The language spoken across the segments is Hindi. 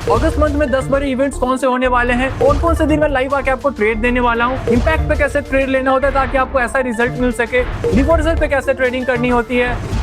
अगस्त मंथ में 10 बड़े इवेंट्स कौन से होने वाले हैं, कौन कौन से दिन में लाइव आके आपको ट्रेड देने वाला हूँ, इंपैक्ट पे कैसे ट्रेड लेना होता है ताकि आपको ऐसा रिजल्ट मिल सके, रिवर्सल पे कैसे ट्रेडिंग करनी होती है।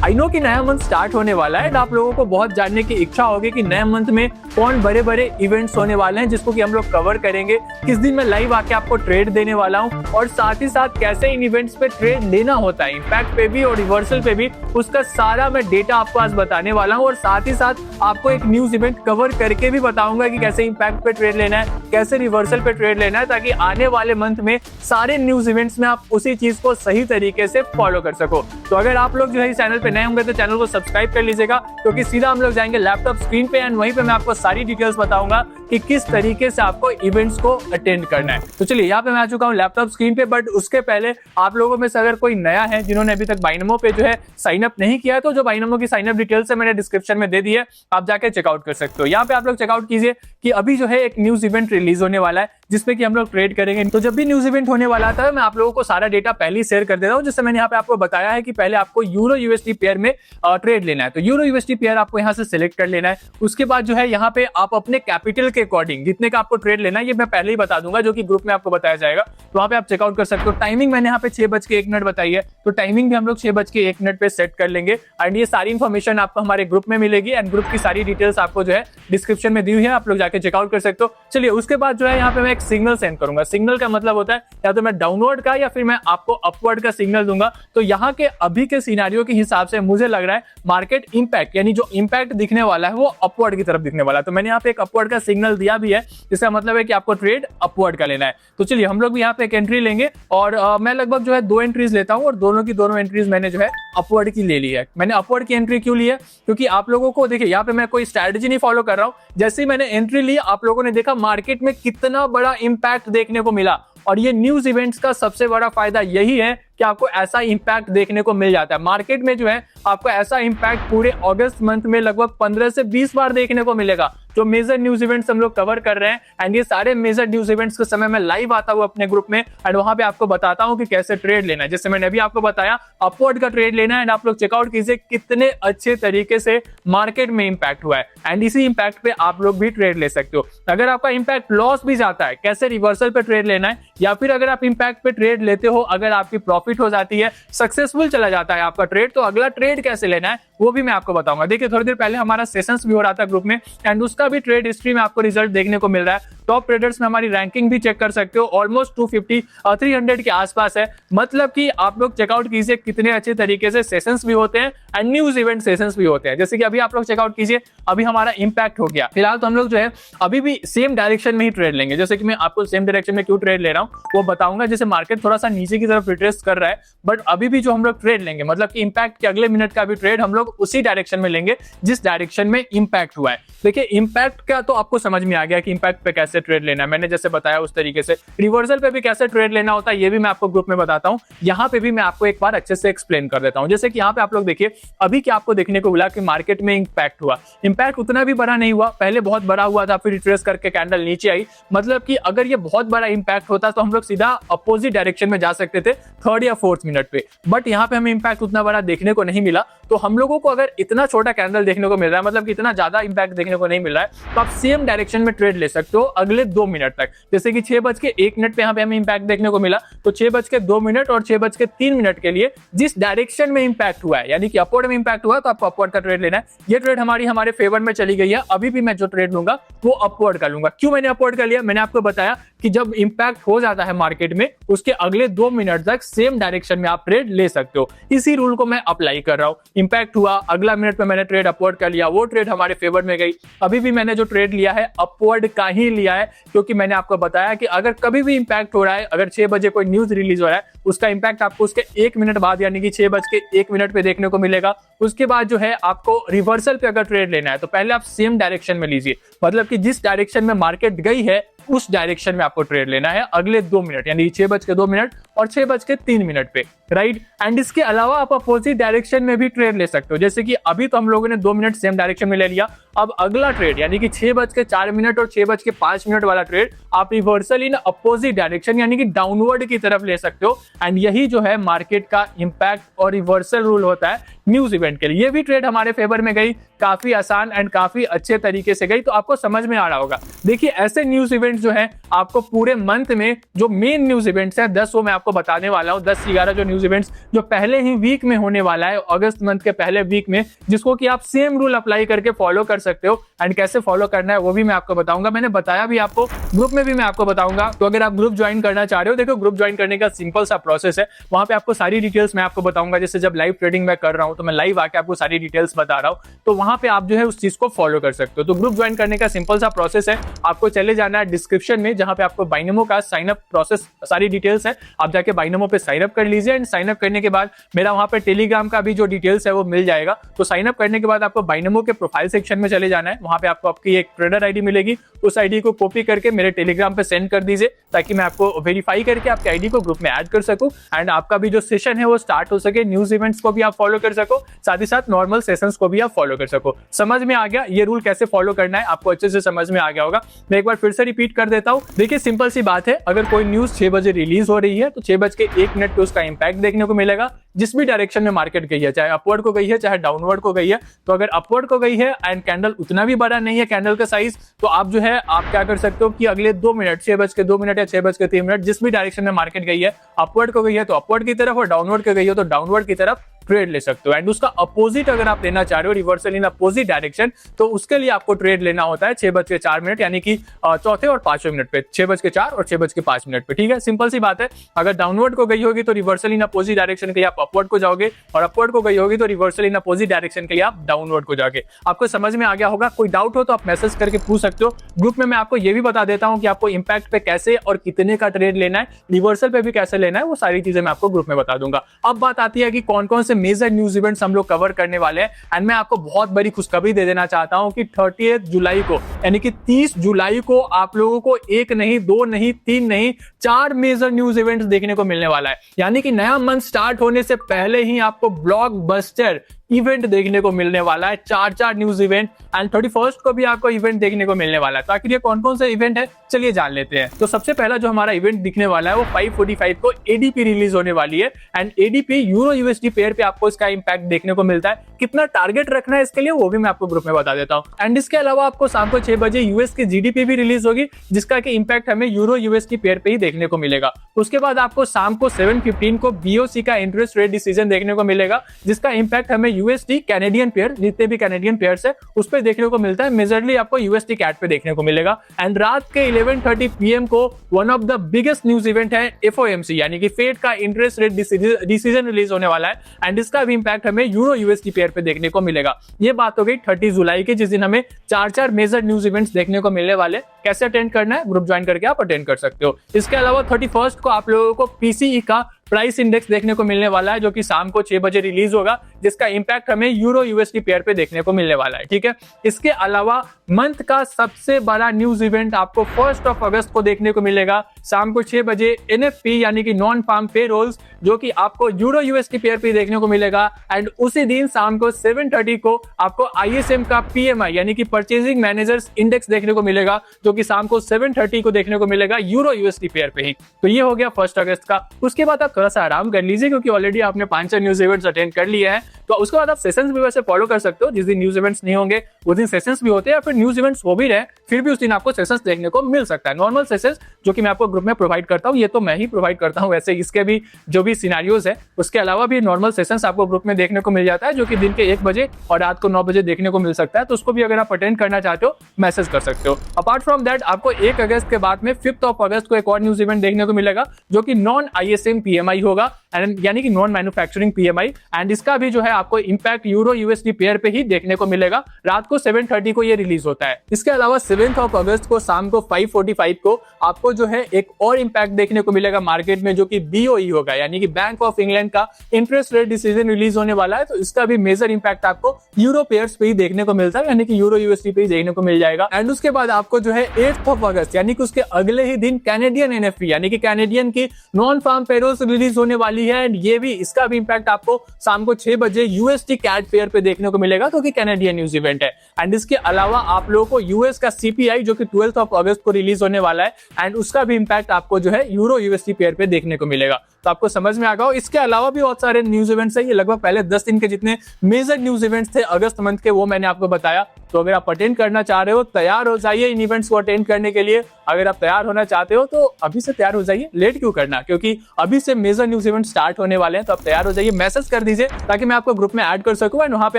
आई नो कि नया मंथ स्टार्ट होने वाला है, आप लोगों को बहुत जानने की इच्छा होगी कि नए मंथ में कौन बड़े बड़े इवेंट्स होने वाले हैं जिसको कि हम लोग कवर करेंगे, किस दिन मैं लाइव आके आपको ट्रेड देने वाला हूं और साथ ही साथ कैसे इन इवेंट्स पे ट्रेड लेना होता है, इंपैक्ट पे भी और रिवर्सल पे भी, उसका सारा मैं डेटा आपको आज बताने वाला हूं। और साथ ही साथ आपको एक न्यूज इवेंट कवर करके भी बताऊंगा कि कैसे इंपैक्ट पे ट्रेड लेना है, कैसे रिवर्सल पे ट्रेड लेना है, ताकि आने वाले मंथ में सारे न्यूज इवेंट्स में आप उसी चीज को सही तरीके से फॉलो कर सको। तो अगर आप लोग जो है इस चैनल पे नए होंगे तो चैनल को सब्सक्राइब कर लीजिएगा, क्योंकि सीधा हम लोग जाएंगे लैपटॉप स्क्रीन पे एंड वहीं पे मैं आपको सारी डिटेल्स बताऊंगा कि किस तरीके से आपको इवेंट्स को अटेंड करना है। तो चलिए यहाँ पे मैं आ चुका हूँ लैपटॉप स्क्रीन पे, बट उसके पहले आप लोगों में से अगर कोई नया है जिन्होंने अभी तक बाइनोमो पे जो है साइन अप नहीं किया है, तो जो बाइनोमो की साइन अप डिटेल्स है मैंने डिस्क्रिप्शन में दे दी है, आप जाके चेकआउट कर सकते हो। यहाँ पे आप लोग चेकआउट कीजिए कि अभी जो है एक न्यूज इवेंट रिलीज होने वाला है जिसपे कि हम लोग ट्रेड करेंगे। तो जब भी न्यूज इवेंट होने वाला था मैं आप लोगों को सारा डेटा पहले ही शेयर कर देता हूँ, जिससे मैंने यहाँ पे आपको बताया है कि पहले आपको यूरो यूएसडी पेयर में ट्रेड लेना है। तो यूरो यूएसडी पेयर आपको यहाँ से सिलेक्ट कर लेना है। उसके बाद जो है यहाँ पे आप अपने कैपिटल के अकॉर्डिंग जितने का आपको ट्रेड लेना है ये मैं पहले ही बता दूंगा, जो कि ग्रुप में आपको बताया जाएगा, तो वहाँ पे आप चेकआउट कर सकते हो। टाइमिंग मैंने यहाँ पे 6:01 बताई है, तो टाइमिंग भी हम लोग 6:01 पे सेट कर लेंगे एंड ये सारी इन्फॉर्मेशन आपको हमारे ग्रुप में मिलेगी एंड ग्रुप की सारी डिटेल्स आपको जो है डिस्क्रिप्शन में दी हुई है, आप लोग जाके चेकआउट कर सकते हो। चलिए उसके बाद जो है यहाँ पे मैं एक सिग्नल सेंड करूंगा। सिग्नल का मतलब होता है या तो मैं डाउनवर्ड का या फिर मैं आपको अपवर्ड का सिग्नल दूंगा। तो यहाँ के अभी के सिनेरियो के हिसाब से मुझे लग रहा है मार्केट इंपैक्ट यानी जो इंपैक्ट दिखने वाला है वो अपवर्ड की तरफ दिखने वाला है। तो मैंने यहाँ पे एक अपवर्ड का सिग्नल दिया भी है, जिसका मतलब है कि आपको ट्रेड अपवर्ड का लेना है। तो चलिए हम लोग भी यहाँ पे एक एंट्री लेंगे और मैं लगभग जो है 2 एंट्रीज लेता हूँ और दोनों की दोनों एंट्रीज मैंने जो है अपवर्ड की ले ली है। मैंने अपवर्ड की एंट्री क्यों ली है, क्योंकि आप लोगों को देखिए यहाँ पे मैं कोई स्ट्रैटेजी नहीं फॉलो कर रहा हूँ। जैसे ही मैंने एंट्री ली आप लोगों ने देखा मार्केट में कितना बड़ा इंपैक्ट देखने को मिला, और ये न्यूज इवेंट्स का सबसे बड़ा फायदा यही है कि आपको ऐसा इंपैक्ट देखने को मिल जाता है। मार्केट में जो है आपको ऐसा इंपैक्ट पूरे अगस्त मंथ में लगभग 15 से 20 बार देखने को मिलेगा। जो मेजर न्यूज इवेंट्स हम लोग कवर कर रहे हैं एंड ये सारे मेजर न्यूज इवेंट्स के समय मैं लाइव आता हूं अपने ग्रुप में एंड वहां पे आपको बताता हूं कि कैसे ट्रेड लेना है। जैसे मैंने अभी आपको बताया अपवर्ड का ट्रेड लेना है एंड आप लोग चेकआउट कीजिए कितने अच्छे तरीके से मार्केट में इंपैक्ट हुआ है एंड इसी इंपैक्ट पे आप लोग भी ट्रेड ले सकते हो। अगर आपका इंपैक्ट लॉस भी जाता है, कैसे रिवर्सल पे ट्रेड लेना है, या फिर अगर आप इंपैक्ट पे ट्रेड लेते हो, अगर आपकी प्रॉफिट हो जाती है, सक्सेसफुल चला जाता है आपका ट्रेड, तो अगला ट्रेड कैसे लेना है वो भी मैं आपको बताऊंगा। देखिए थोड़ी देर पहले हमारा सेशंस भी हो रहा था ग्रुप में एंड उसका भी ट्रेड हिस्ट्री में आपको रिजल्ट देखने को मिल रहा है। टॉप ट्रेडर्स में हमारी रैंकिंग भी चेक कर सकते हो, ऑलमोस्ट 250 300 के आसपास है। मतलब कि आप लोग चेकआउट कीजिए कितने अच्छे तरीके से सेशंस भी होते हैं एंड न्यूज इवेंट सेशंस भी होते हैं। जैसे कि अभी आप लोग चेकआउट कीजिए, अभी हमारा इंपैक्ट हो गया। फिलहाल तो हम लोग जो है अभी भी सेम डायरेक्शन में ही ट्रेड लेंगे। जैसे कि मैं आपको सेम डायरेक्शन में क्यों ट्रेड ले रहा हूँ वो बताऊंगा। जैसे मार्केट थोड़ा सा नीचे की तरफ रिट्रेस कर रहा है, बट अभी भी जो हम लोग ट्रेड लेंगे मतलब कि इंपैक्ट के अगले मिनट का भी ट्रेड हम लोग उसी डायरेक्शन में लेंगे जिस डायरेक्शन में इंपैक्ट हुआ है। देखिए इंपैक्ट का तो आपको समझ में आ गया कि इंपैक्ट पे कैसे ट्रेड लेना है, मैंने जैसे बताया उस तरीके से। रिवर्सल पे भी कैसे ट्रेड लेना होता है ये भी मैं आपको ग्रुप में बताता हूं। यहाँ पे भी मैं आपको एक बार अच्छे से एक्सप्लेन कर देता हूं। जैसे कि यहाँ पे आप लोग देखिए अभी क्या आपको देखने को मिला कि मार्केट में इंपैक्ट हुआ। इंपैक्ट उतना भी बड़ा नहीं हुआ, पहले बहुत बड़ा हुआ था फिर रिट्रेस करके कैंडल नीचे आई। मतलब कि अगर ये बहुत बड़ा इंपैक्ट होता तो हम लोग सीधा अपोजिट डायरेक्शन में जा सकते थे 3rd या 4th मिनट पे, बट यहाँ पे हमें इंपैक्ट उतना बड़ा देखने को नहीं मिला। तो हम लोगों को अगर इतना छोटा कैंडल देखने को मिल रहा है, मतलब कि इतना ज्यादा इंपैक्ट देखने को नहीं मिल रहा है, तो आप सेम डायरेक्शन में ट्रेड ले सकते हो अगले 2 मिनट तक। जैसे कि 6:01 पे यहाँ पे हमें इंपैक्ट देखने को मिला, तो 6:02 और 6:03 के लिए जिस डायरेक्शन में इंपैक्ट हुआ है यानी कि अपवर्ड में इंपैक्ट हुआ तो आपको अपवर्ड का ट्रेड लेना है। ये ट्रेड हमारे फेवर में चली गई है। अभी भी मैं जो ट्रेड लूंगा वो अपवर्ड का लूंगा। क्यों मैंने अपवर्ड का लिया, मैंने आपको बताया कि जब इंपैक्ट हो जाता है मार्केट में उसके अगले 2 मिनट तक सेम डायरेक्शन में आप ट्रेड ले सकते हो। इसी रूल को मैं अप्लाई कर रहा हूं। इंपैक्ट हुआ, अगला मिनट में मैंने ट्रेड अपवर्ड का लिया, वो ट्रेड हमारे फेवर में गई। अभी भी मैंने जो ट्रेड लिया है अपवर्ड का ही लिया है, क्योंकि मैंने आपको बताया कि अगर कभी भी इंपैक्ट हो रहा है, अगर 6 बजे कोई न्यूज रिलीज हो रहा है उसका इंपैक्ट आपको उसके 1 मिनट बाद यानी कि 6:01 पे देखने को मिलेगा। उसके बाद जो है आपको रिवर्सल पे अगर ट्रेड लेना है तो पहले आप सेम डायरेक्शन में लीजिए, मतलब कि जिस डायरेक्शन में मार्केट गई है उस डायरेक्शन में आपको ट्रेड लेना है अगले 2 मिनट यानी 6:02 और 6:03 पे, राइट। एंड इसके अलावा आप अपोजिट डायरेक्शन में भी ट्रेड ले सकते हो। जैसे कि अभी तो हम लोगों ने 2 मिनट सेम डायरेक्शन में ले लिया, अब अगला ट्रेड यानी कि 6:04 और 6:05 वाला ट्रेड आप रिवर्सल इन अपोजिट डायरेक्शन यानी कि डाउनवर्ड की तरफ ले सकते हो। एंड यही जो है मार्केट का इंपैक्ट और रिवर्सल रूल होता है। न्यूज इवेंट के लिए। ये भी ट्रेड हमारे फेवर में गई, काफी आसान एंड काफी अच्छे तरीके से गई, तो आपको समझ में आ रहा होगा। देखिए ऐसे न्यूज इवेंट जो है आपको पूरे मंथ में जो मेन न्यूज इवेंट्स हैं 10 वो मैं आपको बताने वाला हूं, 10 से 11 जो न्यूज इवेंट्स जो पहले ही वीक में होने वाला है, अगस्त मंथ के पहले वीक में, जिसको कि आप सेम रूल अप्लाई करके फॉलो कर सकते हो। एंड कैसे फॉलो करना है वो भी मैं आपको बताऊंगा, मैंने बताया भी आपको, ग्रुप में भी मैं आपको बताऊंगा। तो अगर आप ग्रुप ज्वाइन करना चाह रहे हो, देखो ग्रुप ज्वाइन करने का सिंपल सा प्रोसेस है, वहां पे आपको सारी डिटेल्स मैं आपको बताऊंगा। जैसे जब लाइव ट्रेडिंग मैं कर रहा हूं तो मैं लाइव आके आपको सारी डिटेल्स बता रहा हूं, तो वहां पे आप जो है उस चीज को फॉलो कर सकते हो। तो ग्रुप ज्वाइन करने का सिंपल सा प्रोसेस है, आपको चले जाना है डिस्क्रिप्शन में, जहां पे आपको बाइनोमो का साइन अप प्रोसेस सारी डिटेल्स है, आप जाके बाइनोमो पे साइन अप कर लीजिए। एंड साइन अप करने के बाद मेरा वहां पे टेलीग्राम का भी जो डिटेल्स है वो मिल जाएगा। तो साइन अप करने के बाद आपको बाइनोमो के प्रोफाइल सेक्शन में चले जाना है, वहां पे आपको आपकी एक ट्रेडर आईडी मिलेगी, उस आईडी को कॉपी करके मेरे टेलीग्राम पे सेंड कर दीजिए, ताकि मैं आपको वेरीफाई करके आपके आईडी को ग्रुप में ऐड कर सकूं एंड आपका भी जो सेशन है वो स्टार्ट हो सके, न्यूज इवेंट्स को भी आप फॉलो कर सको, साथ ही साथ नॉर्मल सेशंस को भी आप फॉलो कर सको। समझ में आ गया ये रूल कैसे फॉलो करना है, आपको अच्छे से समझ में आ गया होगा। मैं एक बार फिर से रिपीट कर देता हूं। देखिए सिंपल सी बात है, अगर कोई न्यूज 6 बजे रिलीज हो रही है तो 6:01 पे उसका इंपैक्ट देखने को मिलेगा, जिस भी डायरेक्शन में मार्केट गई है, चाहे अपवर्ड को गई है चाहे डाउनवर्ड को गई है। तो अगर अपवर्ड को गई है एंड कैंडल उतना भी बड़ा नहीं है कैंडल का साइज, तो आप जो है आप क्या कर सकते हो कि अगले 2 मिनट 6:02 या 6:03 जिस भी डायरेक्शन में मार्केट गई है, अपवर्ड को गई है तो अपवर्ड की तरफ और डाउनवर्ड को गई है तो डाउनवर्ड की तरफ ट्रेड ले सकते हो। एंड उसका अपोजिट अगर आप लेना चाह रहे हो, रिवर्सल इन अपोजिट डायरेक्शन, तो उसके लिए आपको ट्रेड लेना होता है 6:04 यानी कि चौथे और 5वें मिनट पे, 6:04 और 6:05 पे। ठीक है, सिंपल सी बात है। अगर डाउनवर्ड को गई होगी तो रिवर्सल इन अपोजिट डायरेक्शन के लिए आप अपवर्ड को जाओगे, और अपवर्ड को गई होगी तो रिवर्सल इन अपोजिट डायरेक्शन के लिए आप डाउनवर्ड को जाओगे। आपको समझ में आ गया होगा। कोई डाउट हो तो आप मैसेज करके पूछ सकते हो। ग्रुप में मैं आपको ये भी बता देता हूं कि आपको इंपैक्ट पे कैसे और कितने का ट्रेड लेना है, रिवर्सल पे भी कैसे लेना है, वो सारी चीजें मैं आपको ग्रुप में बता दूंगा। अब बात आती है कि कौन कौन से मेजर न्यूज इवेंट्स हम लोग कवर करने वाले हैं। एंड मैं आपको बहुत बड़ी खुशखबरी दे देना चाहता हूं कि 30 जुलाई को यानी कि 30 जुलाई को आप लोगों को 1 नहीं 2 नहीं 3 नहीं 4 मेजर न्यूज इवेंट्स देखने को मिलने वाला है। यानी कि नया मंथ स्टार्ट होने से पहले ही आपको ब्लॉकबस्टर इवेंट देखने को मिलने वाला है, 4 न्यूज इवेंट। एंड 31 को भी आपको इवेंट देखने को मिलने वाला है। तो आखिर ये कौन कौन से इवेंट है, चलिए जान लेते हैं। तो सबसे पहला जो हमारा इवेंट दिखने वाला है वो 5:45 को एडीपी रिलीज होने वाली है। And ADP euro USD pair पे आपको इसका इंपैक्ट देखने को मिलता है। कितना टारगेट रखना है इसके लिए वो भी मैं आपको ग्रुप में बता देता हूँ। एंड इसके अलावा आपको शाम को 6 बजे यूएस की जीडीपी भी रिलीज होगी, जिसका कि इंपैक्ट हमें यूरो यूएसडी पेयर पे ही देखने को मिलेगा। उसके बाद आपको शाम को 7:15 को बीओसी का इंटरेस्ट रेट डिसीजन देखने को मिलेगा, जिसका इंपैक्ट हमें यूएसडी कैनेडियन पेयर, जितने भी कैनेडियन पेयर्स है उस पे देखने को मिलता है। मेजरली आपको यूएसडी कैट पे देखने को मिलेगा। एंड रात के 11:30 पीएम को one of the biggest news event है एफओएमसी यानी कि फेड का इंटरेस्ट रेट डिसीजन रिलीज होने वाला है। एंड इसका भी इंपैक्ट हमें यूरो यूएसडी पेयर पे देखने को मिलेगा। ये बात हो गई 30 जुलाई की, जिस दिन हमें 4 मेजर न्यूज इवेंट्स देखने को मिलने वाले। कैसे अटेंड करना है, ग्रुप ज्वाइन करके आप अटेंड कर सकते हो। इसके अलावा 31 को आप लोगों को पीसीई का प्राइस इंडेक्स देखने को मिलने वाला है, जो कि शाम को 6 बजे रिलीज होगा, जिसका इंपैक्ट हमें यूरो यूएसडी पेयर पे देखने को मिलने वाला है। ठीक है, इसके अलावा मंथ का सबसे बड़ा न्यूज इवेंट आपको 1 अगस्त को देखने को मिलेगा, शाम को 6 बजे एनएफपी यानी कि नॉन फार्म पेरोल्स, जो कि आपको यूरो यूएसडी पेयर पे देखने को मिलेगा। एंड उसी दिन शाम को 7:30 को आपको आईएसएम का पीएमआई यानी कि परचेजिंग मैनेजर्स इंडेक्स देखने को मिलेगा, जो कि शाम को 7:30 को देखने को मिलेगा यूरो यूएसडी पेयर पे ही। तो ये हो गया 1 अगस्त का। उसके बाद आप थोड़ा सा आराम कर लीजिए, क्योंकि ऑलरेडी आपने 5 न्यूज इवेंट्स अटेंड कर लिए हैं। तो उसके बाद आप सेशंस भी वैसे फॉलो कर सकते हो। जिस दिन न्यूज इवेंट्स नहीं होंगे उस दिन सेशंस भी होते हैं, या फिर न्यूज इवेंट्स हो भी रहे फिर भी उस दिन आपको सेशंस देखने को मिल सकता है। नॉर्मल सेशंस जो कि मैं आपको ग्रुप में प्रोवाइड करता हूँ, ये तो मैं ही प्रोवाइड करता हूँ, वैसे इसके भी जो भी सिनेरियोज है उसके अलावा भी नॉर्मल सेशंस आपको ग्रुप में देखने को मिल जाता है, जो कि दिन के 1 बजे और रात को 9 बजे देखने को मिल सकता है। तो उसको भी अगर आप अटेंड करना चाहते हो मैसेज कर सकते हो। अपार्ट फ्रॉम दैट आपको 1 अगस्त के बाद में 5 अगस्त को एक और न्यूज इवेंट देखने को मिलेगा, जो कि नॉन आईएसएम पीएमआई होगा, यानी कि नॉन मैन्युफैक्चरिंग पीएमआई। एंड इसका भी जो है आपको इंपैक्ट यूरो यूएसडी पेयर पे ही देखने को मिलेगा। रात को 7:30 को ये रिलीज होता है। इसके अलावा 7 अगस्त को शाम को 5:45 को आपको जो है एक और इंपैक्ट देखने को मिलेगा मार्केट में, जो कि बीओई होगा, यानी कि बैंक ऑफ इंग्लैंड का इंटरेस्ट रेट डिसीजन रिलीज होने वाला है। तो इसका भी मेजर इंपैक्ट आपको यूरो पेयर्स पे ही देखने को मिलता है, यानी कि यूरो यूएसडी पे ही देखने को मिल जाएगा। एंड उसके बाद आपको जो है 8 अगस्त यानी कि उसके अगले ही दिन कैनेडियन एनएफपी यानी कि कैनेडियन की नॉन फार्म पेरोल्स रिलीज होने वाली है। एंड ये भी इसका भी इंपैक्ट आपको शाम को 6 बजे यूएसडी कैट पेयर पे देखने को मिलेगा, क्योंकि कैनेडियन न्यूज इवेंट है। एंड इसके अलावा आप लोगों को यूएस का सीपीआई जो कि 12 अगस्त को रिलीज होने वाला है, एंड उसका भी इंपैक्ट आपको जो है यूरो यूएसडी पेयर पे देखने को मिलेगा। तो तो आपको समझ में आ गया। इसके अलावा भी बहुत सारे न्यूज इवेंट्स है, ये लगभग पहले 10 दिन के जितने मेजर न्यूज इवेंट्स थे अगस्त मंथ के, वो मैंने आपको बताया। तो अगर आप अटेंड करना चाह रहे हो, तैयार हो जाइए इन इवेंट्स को अटेंड करने के लिए। अगर आप तैयार होना चाहते हो तो अभी से तैयार हो जाइए, लेट क्यों करना, क्योंकि अभी से मेजर न्यूज इवेंट स्टार्ट होने वाले हैं। तो आप तैयार हो जाइए, मैसेज कर दीजिए ताकि मैं आपको ग्रुप में ऐड कर सकूं एंड वहां पे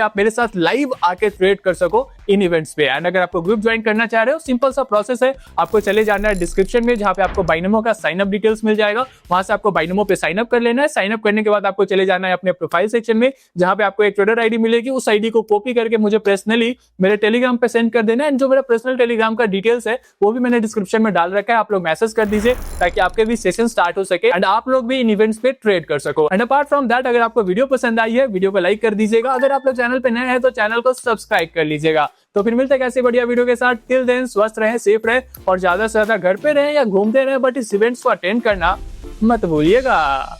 आप मेरे साथ लाइव आके ट्रेड कर सको इन इवेंट्स पे। एंड अगर आपको ग्रुप ज्वाइन करना चाह रहे हो, सिंपल सा प्रोसेस है, आपको चले जाना है डिस्क्रिप्शन में, जहां पे आपको बाइनोमो का साइन अप डिटेल्स मिल जाएगा। वहां से आपको बाइनोमो पे साइन अप कर लेना है। साइन अप करने के बाद आपको चले जाना है अपने प्रोफाइल सेक्शन में, जहां पे आपको एक ट्रेडर आईडी मिलेगी। उस आईडी को कॉपी करके मुझे पर्सनली मेरे टेलीग्राम पे सेंड कर देना है। जो मेरा पर्सनल टेलीग्राम का डिटेल्स है वो भी मैंने डिस्क्रिप्शन में डाल रखा है, आप लोग मैसेज कर दीजिए ताकि आपके भी सेशन स्टार्ट हो सके एंड आप लोग भी इन इवेंट्स पे ट्रेड कर सको। एंड अपार्ट फ्रॉम दैट, अगर आपको वीडियो पसंद आई है, वीडियो को लाइक कर दीजिएगा। अगर आप लोग चैनल पे नए हैं तो चैनल को सब्सक्राइब कर लीजिएगा। तो फिर मिलते हैं ऐसे बढ़िया वीडियो के साथ। टिल देन, स्वस्थ रहें, सेफ रहें और ज्यादा से ज्यादा घर पे रहें या घूमते रहें, बट इस इवेंट्स को अटेंड करना मत भूलिएगा।